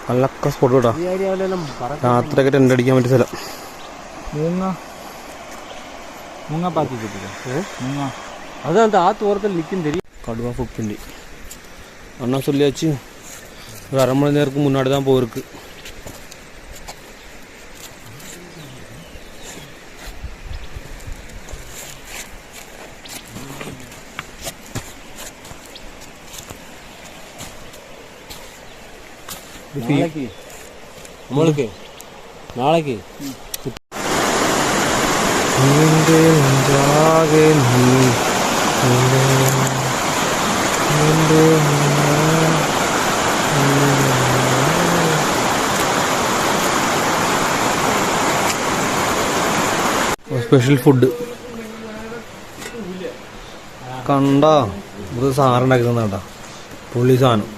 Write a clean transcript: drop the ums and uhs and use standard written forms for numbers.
നല്ലൊക്കെ spot കേട്ടോ. രാത്രിയൊക്കെ tent അടിക്കാൻ പറ്റിയ സ്ഥലം. அதான் ஆத்து ஓரத்தில் நிற்கும் தெரியும். கடுவா ஃபுட்பிண்டி அண்ணா சொல்லியாச்சு. ஒரு அரை மணி நேரத்துக்கு முன்னாடி தான் போயிருக்கு. நம்மளுக்கு நாளைக்கு സ്പെഷ്യൽ ഫുഡ് കണ്ടാ ഇത് സാറുണ്ടാക്കി തന്നാ പുള്ളി സാധനം.